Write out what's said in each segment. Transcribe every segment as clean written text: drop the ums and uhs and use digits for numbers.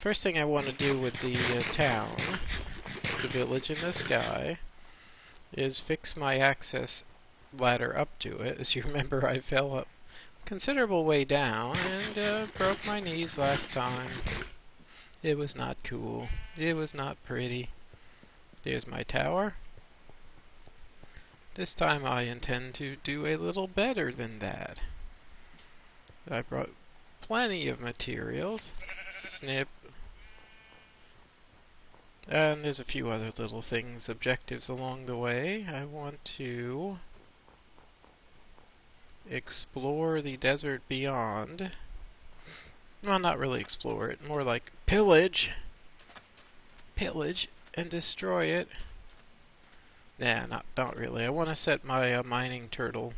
First thing I want to do with the town, the village in the sky, is fix my access ladder up to it. As you remember, I fell up considerable way down and broke my knees last time. It was not cool. It was not pretty. There's my tower. This time I intend to do a little better than that. I brought plenty of materials. Snip. And there's a few other little things, objectives along the way. I want to explore the desert beyond. Well, not really explore it, more like pillage. Pillage and destroy it. Nah, not really. I want to set my mining turtle,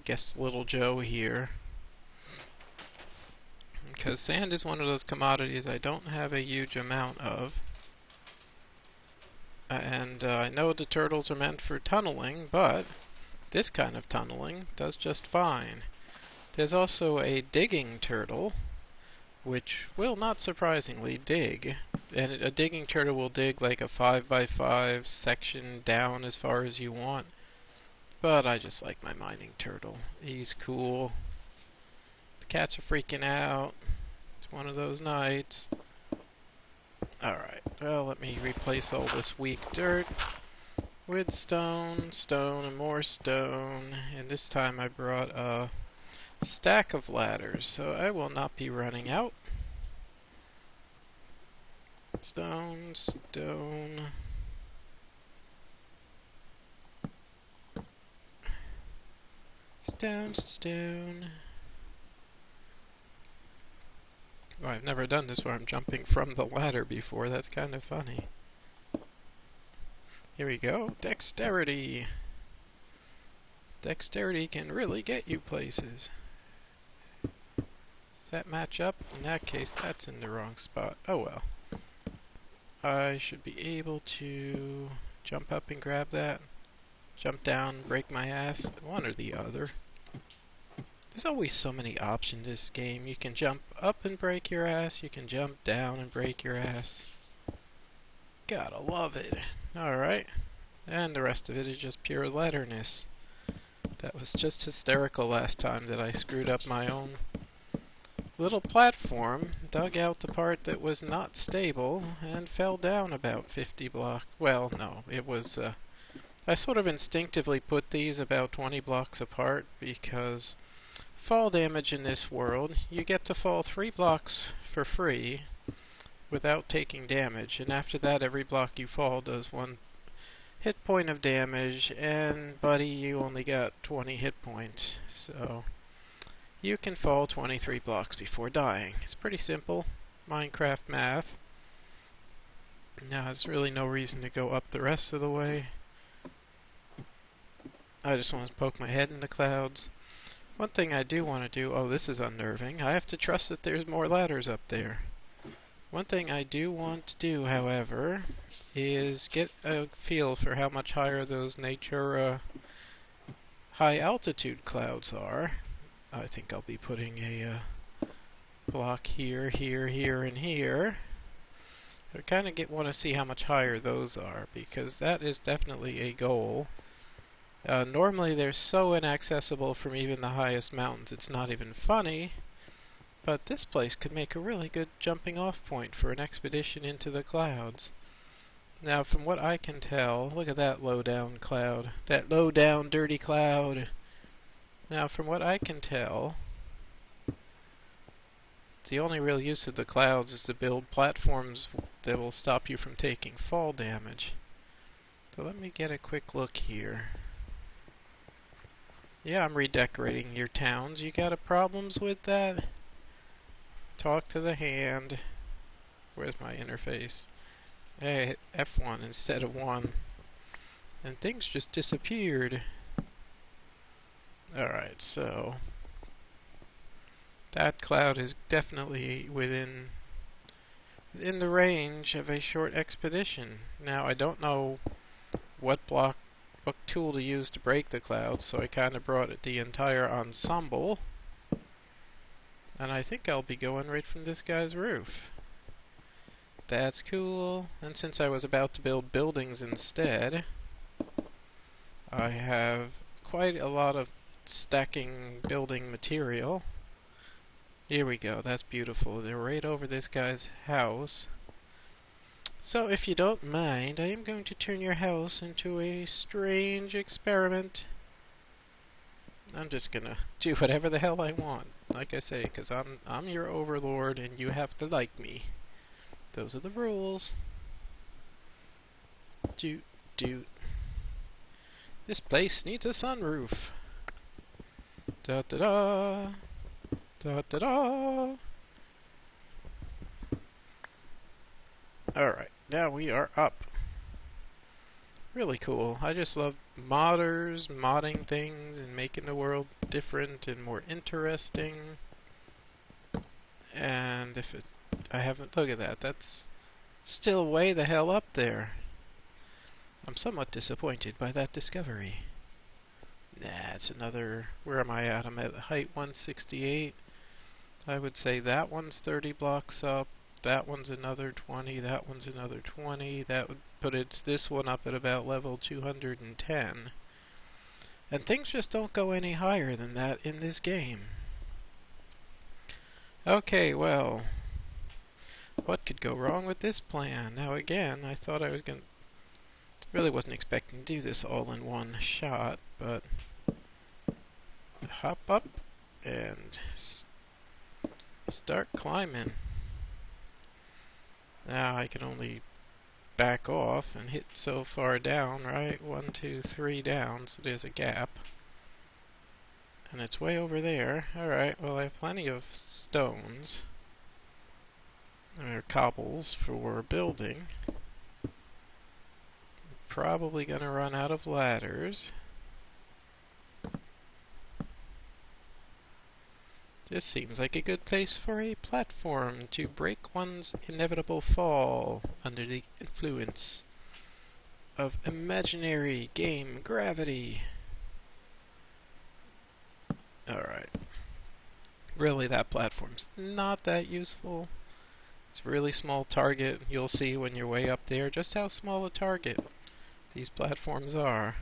guess little Joe here. Because sand is one of those commodities I don't have a huge amount of. And I know the turtles are meant for tunneling, but this kind of tunneling does just fine. There's also a digging turtle, which will not surprisingly dig. And a digging turtle will dig like a 5x5 section down as far as you want. But I just like my mining turtle. He's cool. The cats are freaking out. It's one of those nights. Alright, well, let me replace all this weak dirt with stone, stone, and more stone. And this time I brought a stack of ladders, so I will not be running out. Stone, stone. Stone, stone. Oh, I've never done this where I'm jumping from the ladder before. That's kind of funny. Here we go. Dexterity. Dexterity can really get you places. Does that match up? In that case, that's in the wrong spot. Oh well. I should be able to jump up and grab that. Jump down, break my ass. One or the other. There's always so many options in this game. You can jump up and break your ass. You can jump down and break your ass. Gotta love it. Alright. And the rest of it is just pure letterness. That was just hysterical last time that I screwed up my own little platform, dug out the part that was not stable, and fell down about 50 blocks. Well, no, it was, I sort of instinctively put these about 20 blocks apart because fall damage in this world, you get to fall 3 blocks for free without taking damage, and after that every block you fall does 1 hit point of damage, and buddy, you only got 20 hit points, so you can fall 23 blocks before dying. It's pretty simple Minecraft math. Now there's really no reason to go up the rest of the way. I just want to poke my head in the clouds. One thing I do want to do, oh, this is unnerving, I have to trust that there's more ladders up there. One thing I do want to do, however, is get a feel for how much higher those Natura high altitude clouds are. I think I'll be putting a block here, here, here, and here. I kind of want to see how much higher those are, because that is definitely a goal. Normally they're so inaccessible from even the highest mountains, it's not even funny. But this place could make a really good jumping off point for an expedition into the clouds. Now, from what I can tell, look at that low down cloud. That low down dirty cloud. Now, from what I can tell, the only real use of the clouds is to build platforms that will stop you from taking fall damage. So let me get a quick look here. Yeah, I'm redecorating your towns. You got problems with that? Talk to the hand. Where's my interface? Hey, I hit F1 instead of 1. And things just disappeared. Alright, so that cloud is definitely within the range of a short expedition. Now, I don't know what tool to use to break the clouds, so I kind of brought the entire ensemble. And I think I'll be going right from this guy's roof. That's cool. And since I was about to build buildings instead, I have quite a lot of stacking building material. Here we go. That's beautiful. They're right over this guy's house. So if you don't mind, I am going to turn your house into a strange experiment. I'm just gonna do whatever the hell I want, like I say, because I'm your overlord and you have to like me. Those are the rules. Doot doot. This place needs a sunroof. Da da da. Da da da. Alright, now we are up. Really cool. I just love modders, modding things, and making the world different and more interesting. And if it, I haven't, look at that, that's still way the hell up there. I'm somewhat disappointed by that discovery. Nah, it's another, where am I at? I'm at height 168. I would say that one's 30 blocks up. That one's another 20, that one's another 20, that would put this one up at about level 210. And things just don't go any higher than that in this game. Okay, well, what could go wrong with this plan? Now again, I thought I was going to, really wasn't expecting to do this all in one shot, but hop up and start climbing. Now I can only back off and hit so far down, right? 1, 2, 3 down, so there's a gap. And it's way over there. Alright, well I have plenty of stones. Or cobbles for building. Probably gonna run out of ladders. This seems like a good place for a platform to break one's inevitable fall under the influence of imaginary game gravity. Alright. Really, that platform's not that useful. It's a really small target. You'll see when you're way up there just how small a target these platforms are.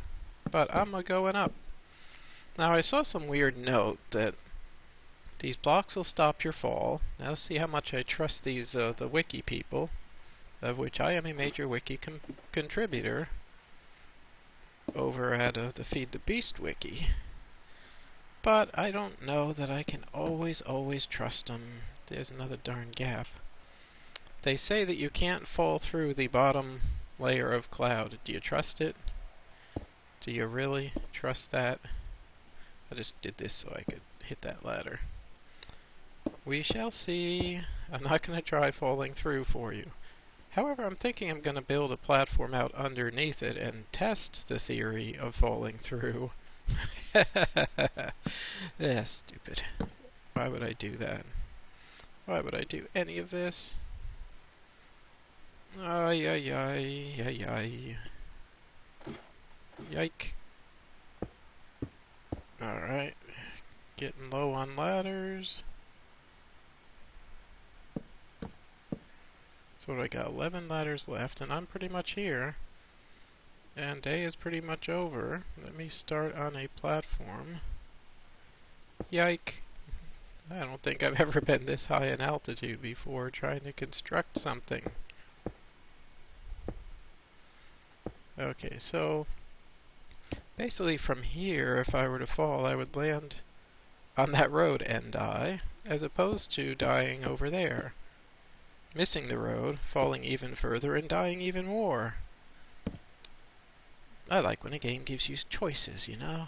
But I'm going up. Now I saw some weird note that these blocks will stop your fall. Now see how much I trust these the wiki people, of which I am a major wiki contributor over at the Feed the Beast wiki. But I don't know that I can always trust them. There's another darn gap. They say that you can't fall through the bottom layer of cloud. Do you trust it? Do you really trust that? I just did this so I could hit that ladder. We shall see. I'm not going to try falling through for you. However, I'm thinking I'm going to build a platform out underneath it and test the theory of falling through. Yeah, stupid. Why would I do that? Why would I do any of this? Ay, ay, ay, ay, ay. Yike. Alright. Getting low on ladders. So I got 11 ladders left, and I'm pretty much here. And day is pretty much over. Let me start on a platform. Yike. I don't think I've ever been this high in altitude before trying to construct something. Okay, so basically from here, if I were to fall, I would land on that road and die, as opposed to dying over there. Missing the road, falling even further, and dying even more. I like when a game gives you choices, you know?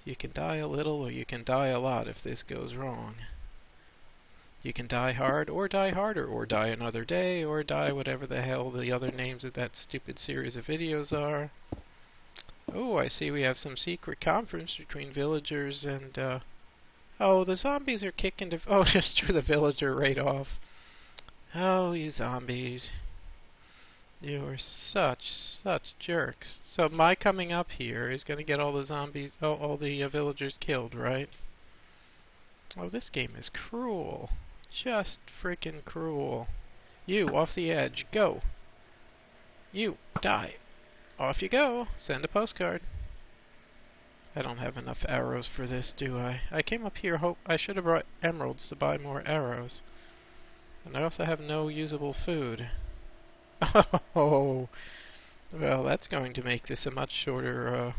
You can die a little, or you can die a lot if this goes wrong. You can die hard, or die harder, or die another day, or die whatever the hell the other names of that stupid series of videos are. Oh, I see we have some secret conference between villagers and, oh, the zombies are kicking the... Oh, just threw the villager right off. Oh, you zombies. You are such jerks. So my coming up here is going to get all the zombies, all the villagers killed, right? Oh, this game is cruel. Just freaking cruel. You, off the edge. Go. You, die. Off you go. Send a postcard. I don't have enough arrows for this, do I? I came up here I should have brought emeralds to buy more arrows. And I also have no usable food. Oh, well, that's going to make this a much shorter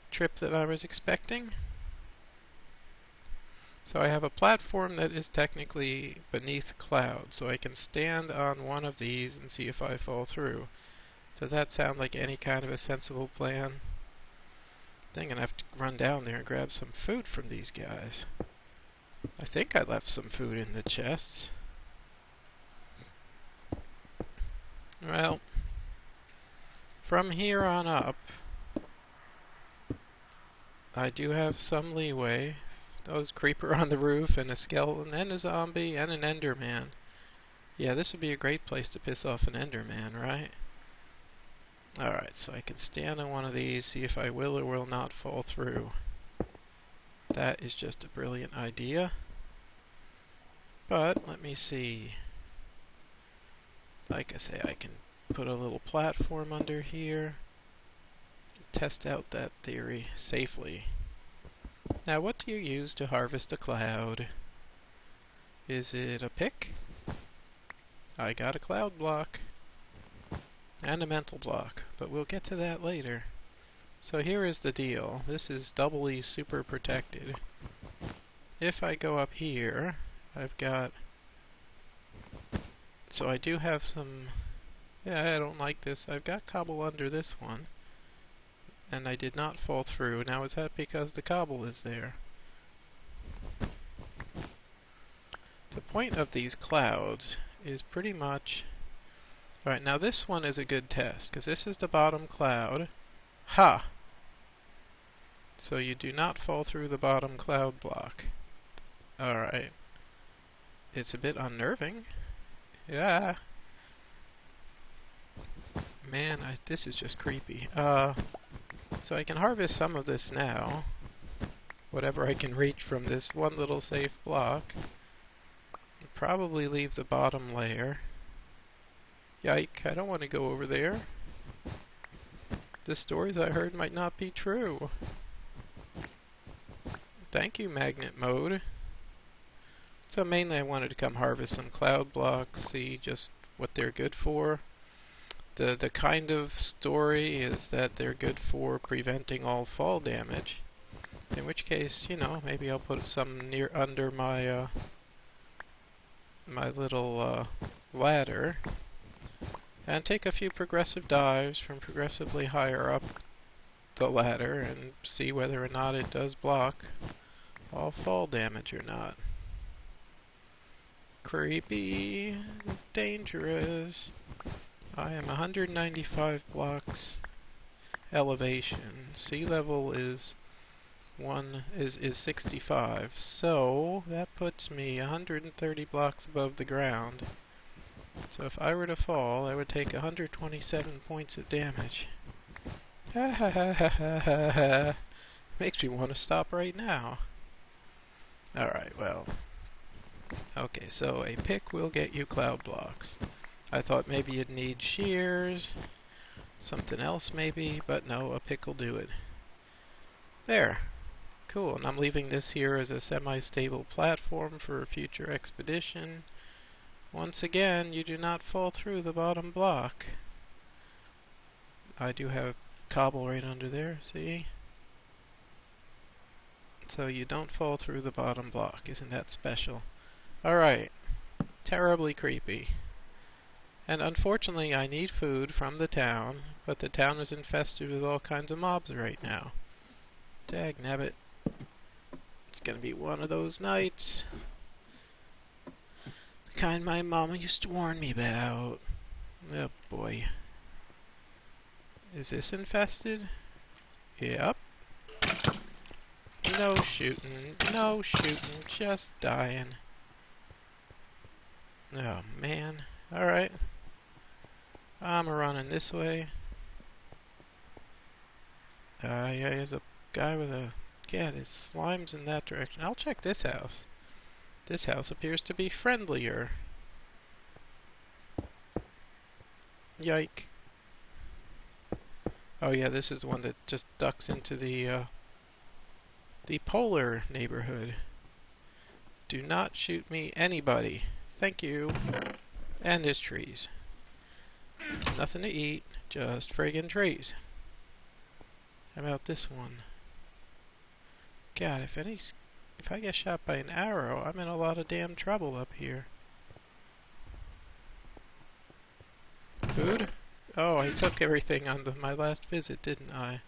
trip than I was expecting. So I have a platform that is technically beneath clouds, so I can stand on one of these and see if I fall through. Does that sound like any kind of a sensible plan? I think I'm going to have to run down there and grab some food from these guys. I think I left some food in the chests. Well, from here on up, I do have some leeway. Those creeper on the roof and a skeleton and a zombie and an enderman. Yeah, this would be a great place to piss off an enderman, right? Alright, so I can stand on one of these, see if I will or will not fall through. That is just a brilliant idea. But, let me see. Like I say, I can put a little platform under here. Test out that theory safely. Now, what do you use to harvest a cloud? Is it a pick? I got a cloud block. And a mental block, but we'll get to that later. So here is the deal. This is doubly super protected. If I go up here, I've got... So I do have some... Yeah, I don't like this. I've got cobble under this one. And I did not fall through. Now is that because the cobble is there? The point of these clouds is pretty much... Alright, now this one is a good test, because this is the bottom cloud. Ha! So you do not fall through the bottom cloud block. Alright. It's a bit unnerving. Yeah. Man, this is just creepy. So I can harvest some of this now. Whatever I can reach from this one little safe block. Probably leave the bottom layer. Yike, I don't want to go over there. The stories I heard might not be true. Thank you, magnet mode. So mainly I wanted to come harvest some cloud blocks, see just what they're good for. The kind of story is that they're good for preventing all fall damage. In which case, you know, maybe I'll put some under my my little ladder. And take a few progressive dives from progressively higher up the ladder and see whether or not it does block all fall damage or not. Creepy, dangerous. I am 195 blocks elevation. Sea level is 65, so that puts me 130 blocks above the ground. So if I were to fall, I would take 127 points of damage. Ha ha ha ha ha ha ha. Makes me want to stop right now. Alright, well. Okay, so a pick will get you cloud blocks. I thought maybe you'd need shears, something else maybe, but no, a pick will do it. There. Cool, and I'm leaving this here as a semi-stable platform for a future expedition. Once again, you do not fall through the bottom block. I do have cobble right under there, see? So you don't fall through the bottom block. Isn't that special? Alright. Terribly creepy. And unfortunately, I need food from the town, but the town is infested with all kinds of mobs right now. Dagnabbit. It's gonna be one of those nights. The kind my mama used to warn me about. Oh boy. Is this infested? Yep. No shooting. No shooting. Just dying. Oh man. Alright. I'm running this way. Yeah, there's a guy with a... Yeah, there's slimes in that direction. I'll check this house. This house appears to be friendlier. Yike. Oh yeah, this is the one that just ducks into the polar neighborhood. Do not shoot me, anybody. Thank you. And there's trees. Nothing to eat, just friggin' trees. How about this one? God, if I get shot by an arrow, I'm in a lot of damn trouble up here. Food? Oh, I took everything on my last visit, didn't I?